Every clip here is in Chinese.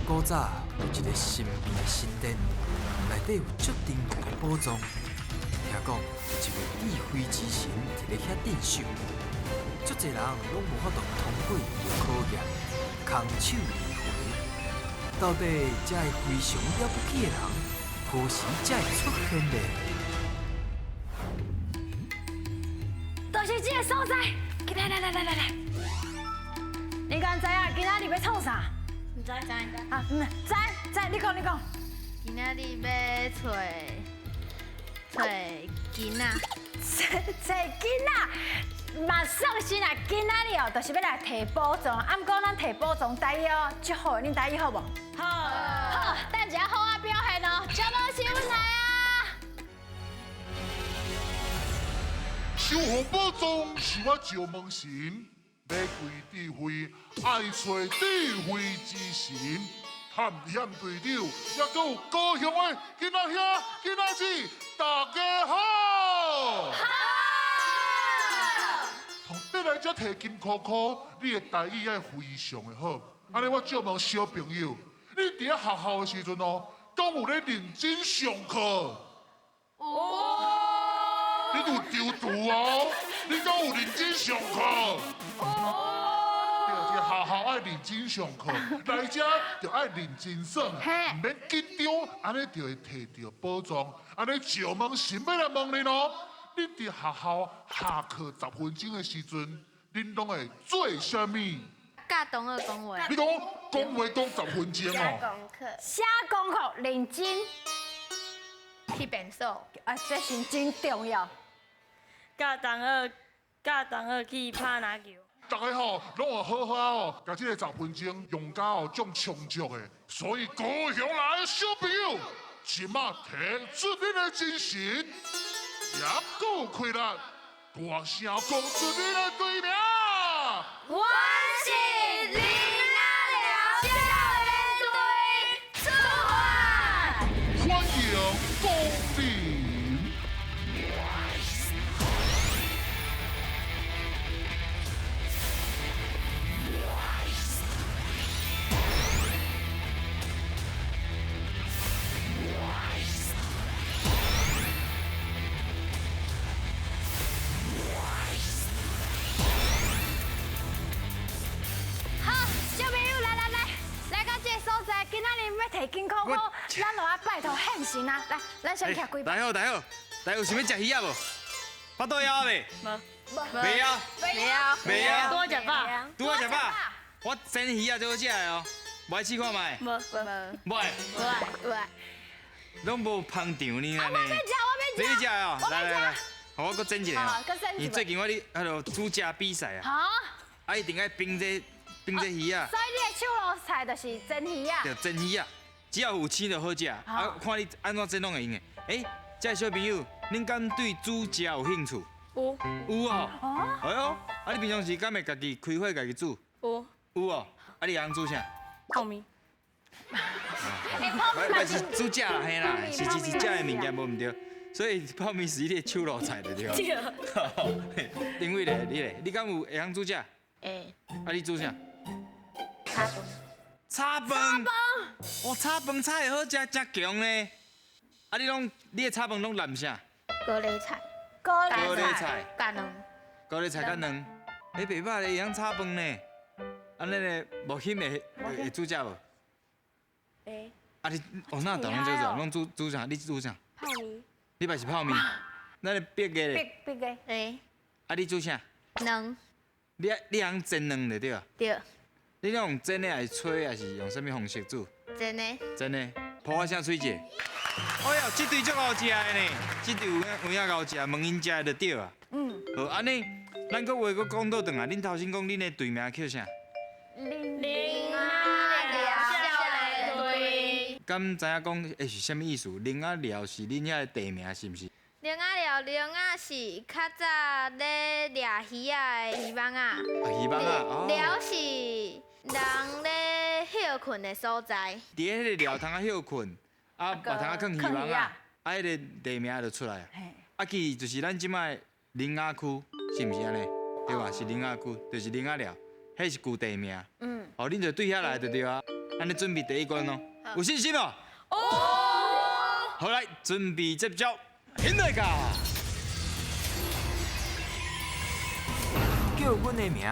古早有一个神秘的神殿，内底有足珍贵的宝藏。听讲有一位智慧之神伫咧遐镇守，足侪人拢无法度通过伊的考验，空手而回。到底这个非常了不起的人，何时才会出现呢？就是这个所在，来，你敢知影今仔日要创啥？唔知。啊，知，你讲。今仔日要找囡仔，找囡仔，嘛送心啊！今仔日哦，就是要来摕宝藏。啊，毋过咱摕宝藏台语哦，足好，恁台语好无？好，等一下好啊表现哦，招到新闻来啊！守护宝藏是我石门神，要贵智慧，爱找智慧之神。探险队长，也搁有高雄的囡仔兄、囡仔姊，大家好！同你来这摕金箍箍，你的台语爱非常的好。安尼我借问小朋友，你伫咧学校的时阵哦，敢有咧认真上课？你有丢毒哦！你敢有认真上课？对，学校爱认真上课，来遮就爱认真耍，唔免紧张，安尼就会摕到宝藏。安尼石门神要来问你哦，你伫学校下课10分钟的时阵，恁拢会做啥物？教同学讲话。你讲讲10分钟哦。功课，写功课认真，去便所。啊，这是真重要。教同学去拍篮球。大家吼，拢有好好哦，甲这个10分钟用到哦，种充足的。所以高雄来的小朋友，即马提出你的精神，也够开力，大声讲出你的队名。我是林阿廖少年队出发。欢迎光临。好，小朋友来到这个所在，今仔日要摕金箍箍，咱就要拜托献神啊！来，咱先徛几大家好，有想要食鱼啊无？巴肚枵未？未枵，未枵。多食饱。拄好食饱。我煎鱼啊最好食的哦，无爱试看卖。无。无爱，拢无香肠呢安尼。我要食，你食哦，来，我搁煎一个哦。好搁煎一个因最近我咧煮食比赛啊，好。啊一定爱冰这鱼啊，所以你的手路菜就是蒸鱼啊。着煎鱼啊，只要有青就好食。啊，看你安怎煎拢会用的。这个小朋友，恁敢对煮食有兴趣？有。有哦。哎呦，啊你平常时敢会家己开火家己煮？有。有哦。啊你会晓煮啥？泡面。我是煮食啦，嘿啦，是食的物件无毋对，所以泡面是你的手路菜对对。林伟咧，你敢有会晓煮食？会。啊你煮啥？炒饭。炒饭。哇，炒饭炒会好食，真强呢。啊你的炒饭拢揽啥？高丽菜。高高丽菜。加卵。高丽菜甲卵。袂歹咧，会晓炒饭呢。安尼咧，无咸会煮食无？会。啊你那当然做啥？拢煮啥？你煮啥？泡面。你嘛是泡面。那你别个咧？别个。会。啊你煮啥？卵。你晓煎卵就对啊。对。你用煎的还是吹，还是用什么方式煮？真的。真的，破我声喙者。哎呀，这对足好食的呢，这对有影好食，问因食的就对啊。好，安尼，咱个话搁讲倒转啊，恁头先讲恁的队名叫啥？林阿廖少年队。敢知影讲是啥物意思？林阿廖是恁遐的地名是毋是？林啊是较早咧掠鱼仔的渔网啊。啊，鱼网啊，哦。寮是人咧休困的所在。伫迄个寮塘仔休困，啊，别塘仔放鱼网啊，啊，迄个地名就出来啊。啊，其实就是咱即摆林雅区，是毋是安尼？对吧？是林雅区，就是林雅寮，迄是旧地名。哦，恁就对遐来就对啊。咱咧准备第一关哦，有信心哦。好来，准备接招，现在噶！叫阮的名，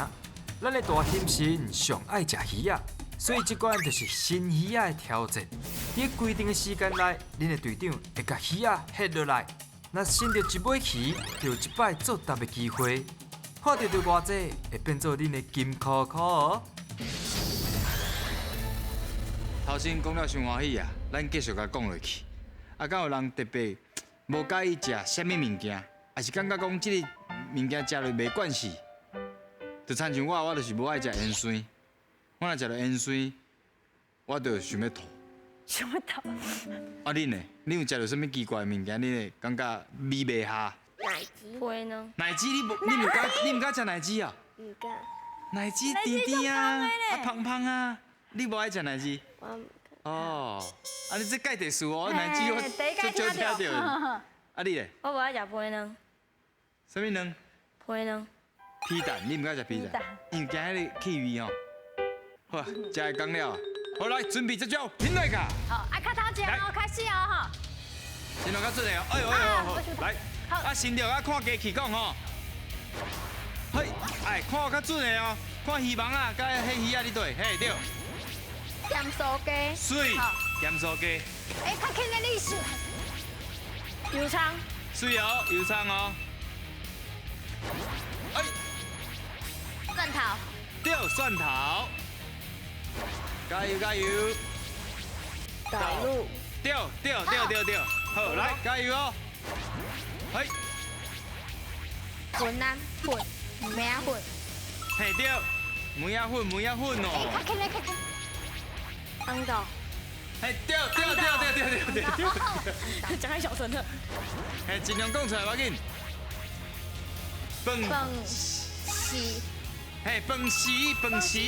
咱的大猩猩上爱食鱼仔，所以这关就是新鱼仔的挑战。伫规定的时间内，恁的队长会甲鱼仔下落来。若伸到一尾鱼，就有一摆作答的机会。看到偌济，会变做恁的金箍箍哦。头先讲了伤欢喜啊，咱继续甲讲落去。啊，敢有人特别无介意食什么物件，还是感觉讲这个物件食落袂惯势？就亲像我就是无爱食盐酸，我若食到盐酸，我就想要吐。什么头？啊，恁呢？恁有食到什么奇怪的物件？恁会感觉味袂下？会呢？奶鸡你唔敢食奶鸡啊？唔敢，奶鸡甜甜啊，胖胖啊，你无爱食奶鸡？我唔哦，啊你这介特殊哦，奶鸡我第一届听到。啊你咧？我无爱食皮卵，什么卵？皮卵。皮蛋，你唔敢食皮蛋，因为惊迄个气味哦。好啊，食会讲了，好来准备这招，现在噶。好，啊，卡头前哦，开始哦，哈。先落较准的哦，哎呦哎呦，好，来，啊先着啊看家去讲吼。嘿，哎，看较准的哦，看鱼网啊，甲迄鱼啊你对，嘿对。咸酥鸡，水，咸酥鸡，哎，较轻的历史。油葱，水哦，油葱哦。哎，蒜头，对，蒜头，加油加油，导入，对对对对对，好来加油哦。嘿，粉啊粉，咩啊粉，嘿对，梅仔粉梅仔粉哎，哦。较轻的，较轻。红豆，嘿对对对对对对对，讲太小声了。嘿尽量讲出来，要紧。饭，饭丝，嘿饭时饭时，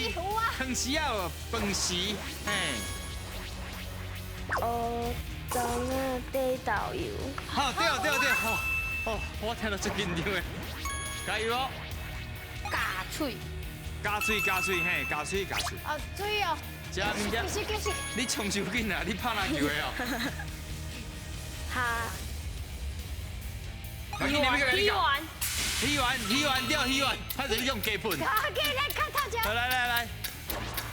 饭时啊有饭时，嘿。哦，当啊地豆油，好，对对对，好，哦，我听到最紧张的，加油哦！加脆，加水加水，嘿，加水加水，哦，注意哦。食物件，继续继续。你冲手紧啊！你拍篮球的哦。哈，鱼丸鱼丸，鱼丸对鱼丸，还是你用鸡粉？好，给来看头前。来来来来，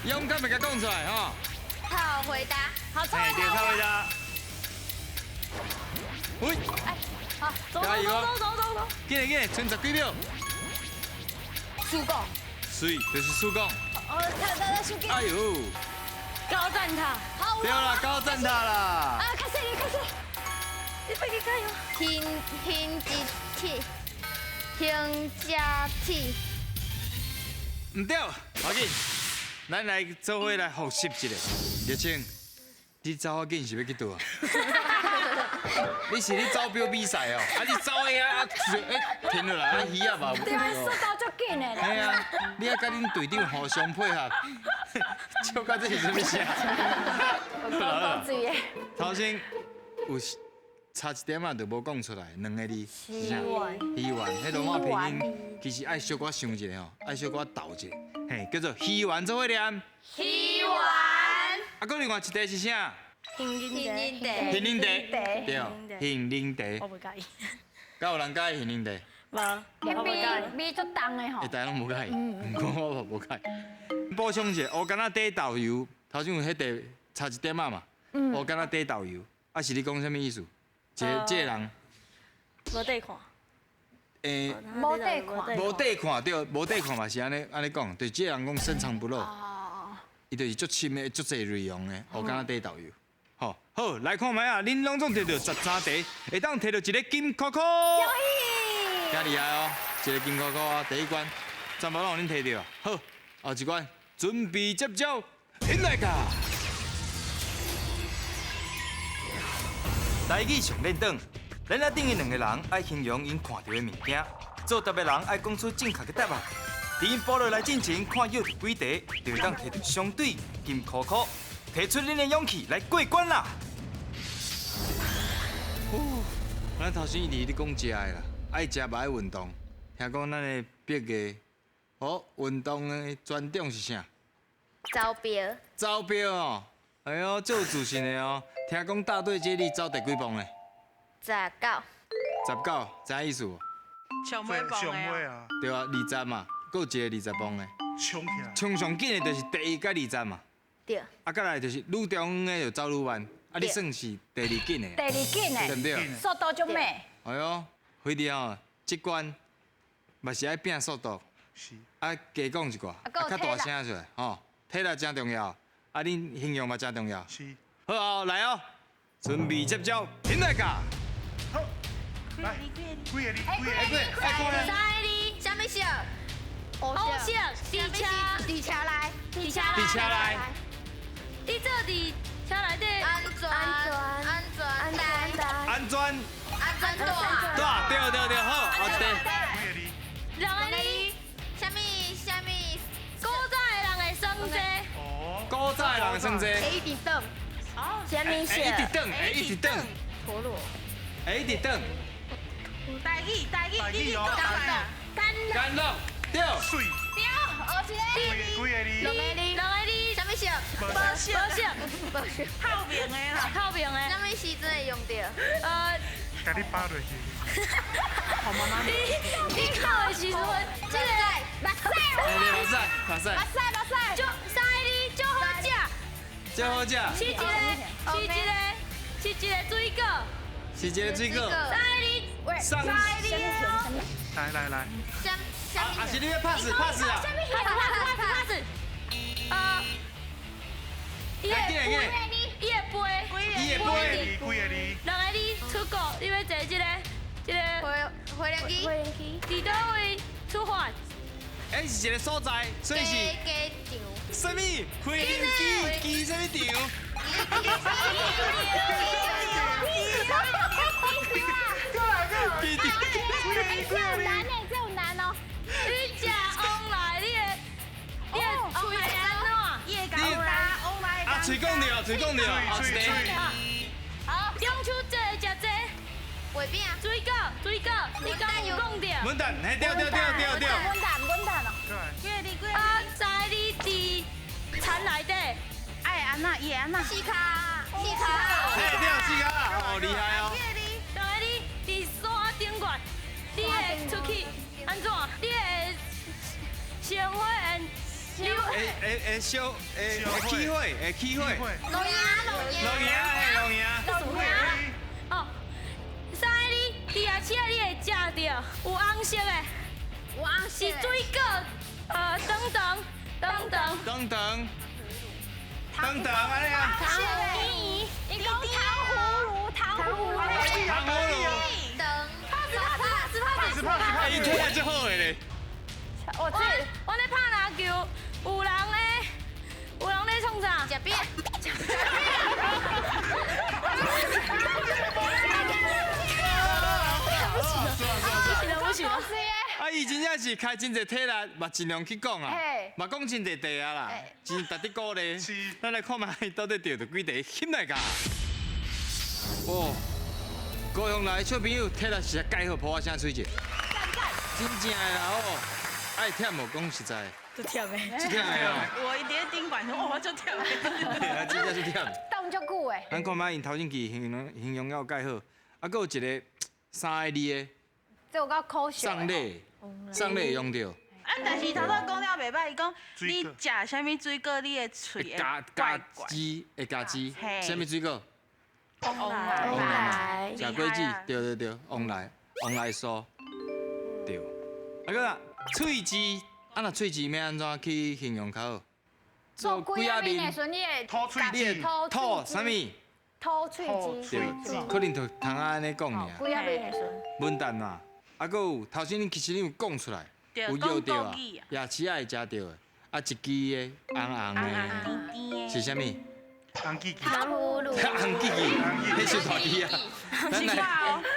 勇敢的甲讲出来吼！好回答，好，错嘿，对，他回答。喂，好，走加油哦走走。紧嘞紧嘞，剩10几秒。猪骨，水就是输讲。哦，他输给。哎呦，高赞塔，好。对啦，高赞他啦。啊，开始你开始。你快点加油！香加铁，唔对，要紧，咱来做伙来复习一下。叶青，你走啊紧是要去倒啊？你是咧走标比赛哦？啊，你走的啊，停落来啊，鱼啊嘛。对啊，速度足紧的嘿啦。啊，你啊甲恁队长互相配合，笑到这是什么声？高嘴的。头先有差一点啊，就无讲出来，两个字是啥？鱼丸，迄罗马拼音其实爱小可想一下吼，爱小可斗一下，嘿，叫做鱼丸做伙念。鱼丸，啊，搁另外一题是啥？平人茶，杏仁茶，对，杏仁茶。我不介意。敢有人介意杏仁茶？无，那我不介意。味足重的吼会。大家拢无介意，不过我嘛无介意。补充一下，乌干仔底豆油，头先有迄题差一点嘛。乌干仔底豆油，啊是你讲什么意思？这个人，无得看。诶，无得看无底看对，无底看嘛是安尼讲，就是这个人讲深藏不露，哦。伊就是足深的、足侪内容的乌干仔底豆油。好，好来看卖啊，恁拢总摕到13题，会当摕到一个金箍箍。恭喜！真厉害哦，一个金箍箍啊，第一关，全部拢有恁摕到啊。好，后一关准备接招，现在噶。台语上练档，咱遐顶的两个人爱形容因看到的物件，做答的人爱讲出正确的答案。伫因报落来进前，看又是几题，就会当摕到相对金箍箍，提出恁的勇气来过关啦！咱头先一直咧讲食的啦，爱食嘛爱运动。听讲咱的毕业，运动的专长是啥？招标招标哦，哎呦，这有自信的哦。听讲大队接力招第几棒嘞19， ？19，知影意思无？上尾棒上尾的啊，啊，对啊，20嘛，还有一个20棒的。冲起来。冲上紧的就是第一甲20嘛，对，啊，再来就是愈中的就走愈慢，啊，你算是第2紧的，第二紧的，对不对？速度足美。哎呦，非常哦，这关嘛是爱拼速度，是。啊，加讲一寡，还有较大声出来，吼，体力真重要，啊，恁形容嘛真重要。是。好哦，来哦，准备接招，停来架。好，来，几个你，几个你。三哩，什么色？黑色，伫车来，伫伫车来，你做伫车内底安全安全，大，对，好，后一个，几个你。人的你，什么？古早的人的双节，哦。古早的人算济，一直等，什么会一直等，陀螺，会一直等，台语，你哦，讲啊，干落，对，水。几个你。两个哩，什么色？无色，无色，透明的啦，靠边的，什么时阵会用到？给你扒落去。你靠的时阵，这个目屎，目屎，就三哩就好食，最好食，是一个水果，是一个水果，三哩上，来，啊是你要 pass 啊，pass，伊的来杯，几个你。人的你出国，你要坐这个回来机，伫倒位出发？哎是一个所在，所以是加什么？飞行机什么场？机场。这有难呢，这有难哦。你食往来，你的喙会安怎？叶高啦，Oh my 啊，嘴讲着，后一个。好，中秋节食这画饼，水果，你刚有讲着。稳当，嘿，对。稳蛋哦。几个你，啊，知你伫田内底，爱安娜，叶安娜，四卡，嘿，对，是啊，哦，厉害哦。人个你伫山顶悬，你会出去安怎？你会生火会起火，龙牙，哦，三个你伫夜市你会食到有红色的，是水果，等，安尼啊，你讲糖葫芦，哎，伊体力真好的咧。我咧拍篮球，有人咧创啥？食饼，不行，啊，伊真正是开真侪体力，嘛尽量去讲啊嘿，嘛讲真侪题啊啦，真值得鼓励是。咱来看卖到底钓到几题，翕来噶。哦，高雄来的小朋友体力实在介好，破我声吹者。真正的啦哦，爱忝无讲实在，都忝的。是忝的哦。我一伫顶管，我就跳。啊，真正是忝。动足久诶。咱看卖因头前期形容了介好，啊，佫有一个3个字的这有够科学。送礼用着。啊，但是头头讲了袂歹，伊讲你水果食啥物水果，你的喙会加怪怪。枝，会加枝，嘿什么水果？往来食果子，对，往来酥，对。啊个啦，喙枝，啊若喙枝要安怎去形容较好？做几啊面的时阵，你会吐喙你会齿。吐啥物？吐喙对肌。，可能就通安尼讲尔。几啊面的时阵。稳当嘛，啊个有头先其实你有讲出来，对有摇着啊讲国语啊，夜市也会食着的，啊一支的红的，甜是啥物？红记记。糖葫芦。红记记，迄小大鸡啊，咱来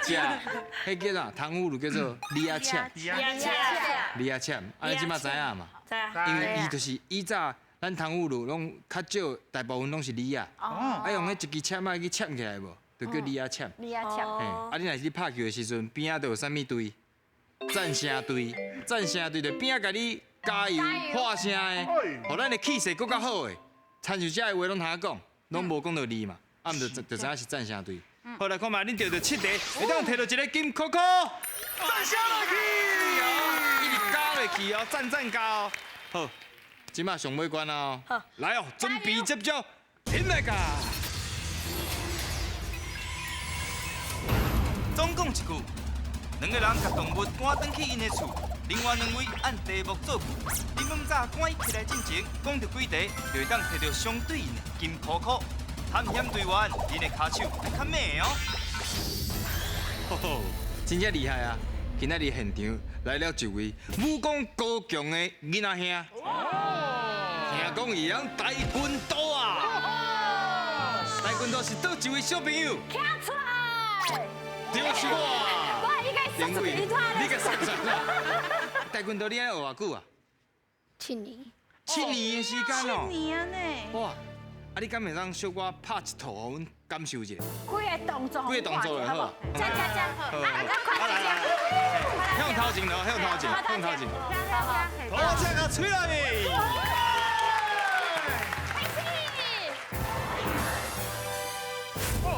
食，迄叫啥？糖葫芦叫做李亚签，李亚签，啊你即马知影嘛？知啊。因为伊就是以早咱糖葫芦拢较少，大部分拢是李亚，哦。啊用迄一支签啊去签起来无，就叫李亚签。你也抢。嘿，啊你若是你拍球的时阵，边仔都有啥物队？战声队，就边仔甲你加油、喊声的，互咱的气势更较好的。参像这的话拢通讲，拢无讲到你嘛，啊，毋就知影是战啥队。好来看嘛，恁钓到7个，会当摕到一个金扣扣，站下落去，一直加落去哦，赞加哦。好，即马上尾关哦。来哦，准备接招，进来噶。总讲一句，两个人甲动物赶转去因的厝，另外2位按题目做句。你们早赶起来进前，讲到几题，就会当摕到相对应的金扣扣。探险队员，恁的骹手要较猛哦。吼吼，真正厉害啊！今仔日现场来了一位武功高强的囡仔兄，听讲伊人跆拳道啊！跆拳道是倒一位小朋友？站出来！就是我。我应该定位，你个送出来。跆拳道你爱学偌久啊7年。 7年的时间哦。你啊呢？哇！啊，你敢会当小我拍一套，互阮感受一下？几个动作，几个动作就好。这，好，啊，快点！向头前咯，向头前，向头前。头前啊，吹来未？哦，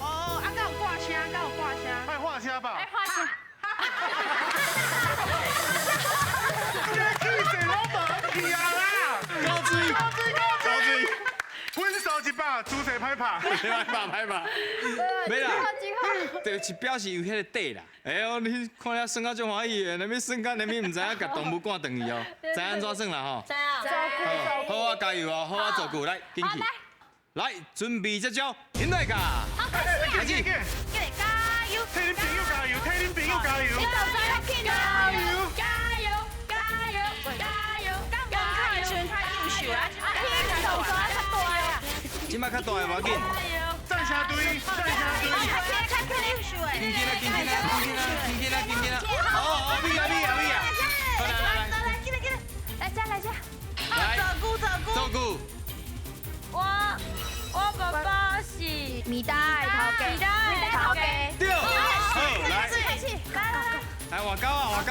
啊，敢有挂声，敢有挂声。快画虾吧。画下。这气势拢无去啊啦！高追，高追，分手一把，主持歹拍。拍吧。没啦，就是表示有迄个底啦。哎呦，你看了算到足欢喜的，那边算到那边唔知影甲动物赶转去哦，知安怎算啦吼？这样。好啊，加油哦！好啊，做久来，紧去。来，准备接招，现在噶。开始。加油！替恁朋友加油，替恁朋友加油。加油！加油！加油！加油！刚开始太优秀啊！动作较大啊！今摆较大的无要紧。站下队，站下队。紧紧啦，紧紧啦，紧紧啦，紧紧啦，紧紧啦。哦，咪啊！好来，来这。照顾。我爸爸是米大的头家，对，好来，开始，来换高啊，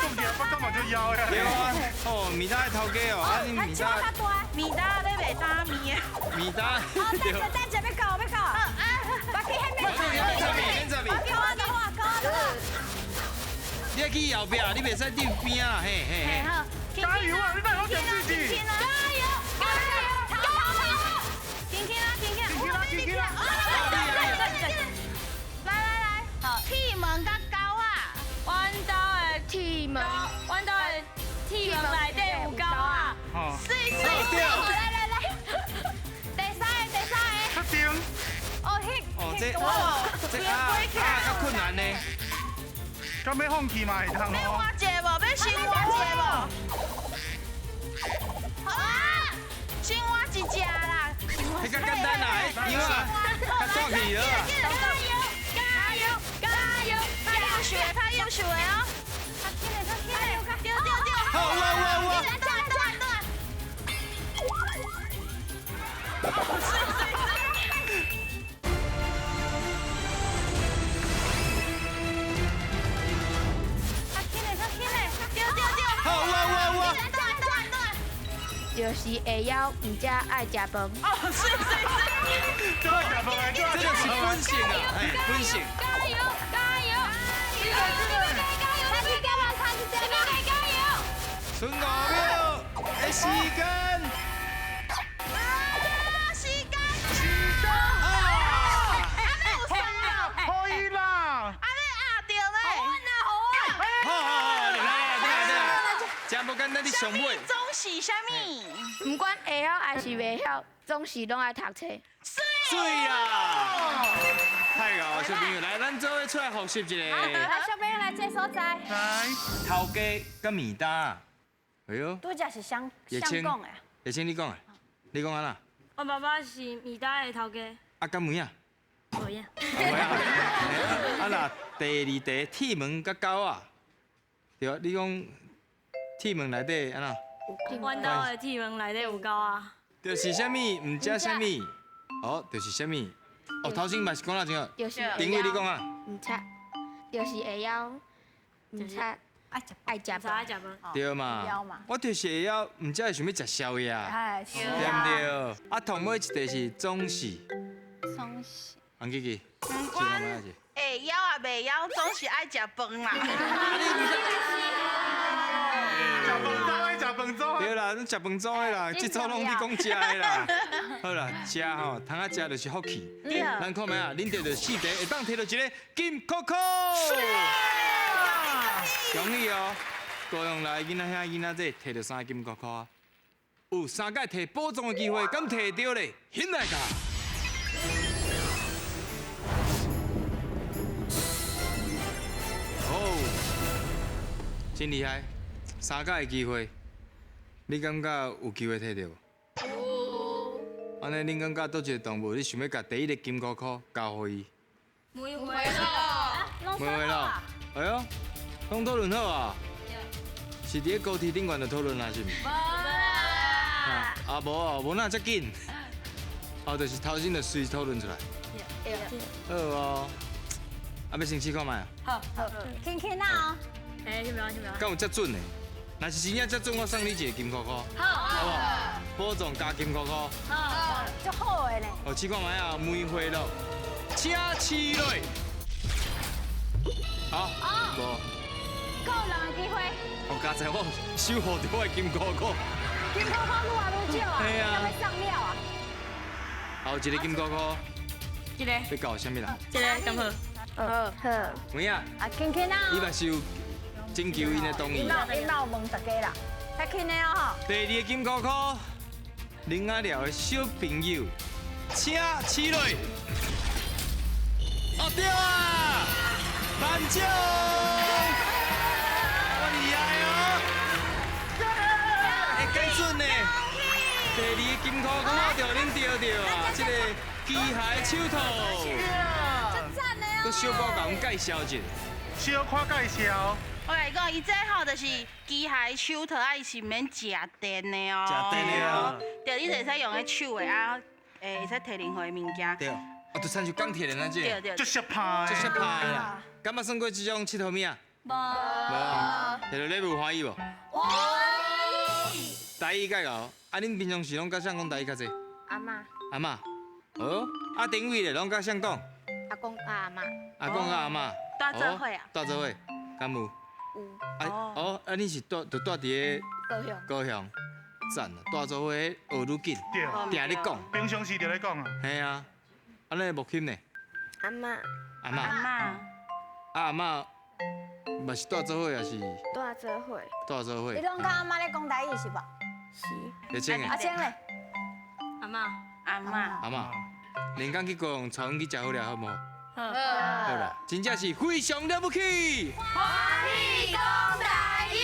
重点我干嘛就腰呀？对啊，哦，米大的头家哦，啊，你米大，米大要卖大米啊！米大，对。等下要搞，我去迄边。你要去后壁，你袂使顶边啊，嘿。加油啊！你哪有点自己？停来，好，铁门甲狗啊！阮兜的铁门内底有狗啊！水对。来，第三个，他顶。哦，这较困难呢。敢要放弃嘛会通哦。要换一个无？要先换一个无？啊！先换一只啦！这较简单啦，油啊，较大气了啊。太优秀了哦！丢！好，哇！好，哇！就是会晓唔只爱食饭。就要假饭来，就要这就是本性啊，本性。加油！剩5秒的时间。可以啦。好，真无简单，你上尾。总是啥物？唔管会晓还是袂晓，总是拢爱读册。水啊！太好，小朋友来，咱做伙出来学习一下。来，小朋友来这所在，来，头家甲米搭，哎呦，拄则是相叶青讲的。叶青你讲啊，你讲安啦？我爸爸是米大的头家，啊，敢梅啊？无影。啊啦，第2题铁门甲狗啊，对啊，你讲铁门内底安怎？阮兜的铁门内底有狗啊。就是啥物，唔知啥物，哦，就是啥物。哦，头先嘛是讲了这个，就是定位你讲啊，唔知，就是会晓就是爱食早爱食饭。对嘛？我就是会晓，唔只会想要食宵夜，哎，对唔对？啊，同尾一题是中式，松喜。黄琪琪，阮这个咩事？会枵啊袂枵，总是爱食饭啦。食饭组对啦，咱食饭组的啦，这组拢你讲食的啦。好啦，食吼，通啊食就是福气。咱看觅啊，恁摕到4题，会当摕到一个金扣扣。恭喜哦！高雄来囡仔遐囡仔这摕到3个金扣扣啊，有3届摕宝藏的机会，敢摕到咧？现在卡。哦，真厉害，3届的机会，你感觉有机会摕到无？安尼，恁感觉倒一个动物，你想要甲第一个金箍箍交互伊？每回咯，每回咯，哎呦，拢讨论好啊？是伫咧高铁顶悬就讨论啊，是毋？啊，无哦，无那遮紧。哦，就是头先就随讨论出来。好哦，啊，要先试看卖啊？好，轻轻啊哎，去瞄去瞄。敢有遮准的？若是真正遮准，我送你一个金箍箍，好不好？保障加金箍箍。哦，足好的呢。哦，试看卖啊，每回咯，请起来。好，无。够2个机会，我刚才我守护着我的金箍箍，金箍箍愈来愈少啊，嘿啊要上了啊。后一个金箍箍这个，要搞什么啦？这个咁好。好。妹啊，啊，轻轻啊。伊嘛是有征求因的同意。伊嘛有问大家啦，较轻的哦吼。第2个金箍箍，林阿廖的小朋友，请起来。哦对啊，颁奖，我厉害哦，会计准呢。第2个金箍箍我着恁钓着啊，这个机械手套，赞的佮小宝甲阮介绍一下。小看介绍。我来讲，伊这吼就是机械手套，啊，伊是免食电的哦。食电的哦。对，你就会使用迄手的啊，会使摕任何的物件。对，啊，就亲像钢铁人那只，对对足。适拍的。足适拍的啦。敢捌算过这种佚佗物啊？无。无。摕到礼物欢喜无？台语介哦，啊，恁平常时拢甲谁讲台语较济？阿嬷、阿嬷。哦，啊，顶位咧，拢甲谁讲？阿公、阿嬷。阿公甲阿嬷。大做伙啊。大做伙，敢有？有。哦，啊，你是住住伫高雄。高雄，赞啊！大做伙学愈紧，对，定咧讲。平常时就咧讲啊。嘿啊，安尼木琴呢？阿嬷。阿嬷。阿嬷。阿嬷，嘛是大做伙也是大做伙。大做伙你。拢甲阿妈咧讲台语是无？是。会请的。阿青咧？阿嬷。阿嬷。阿嬷，连工去高雄带阮去食好料好无？好。好啦，真正是非常了不起。欢喜讲台语。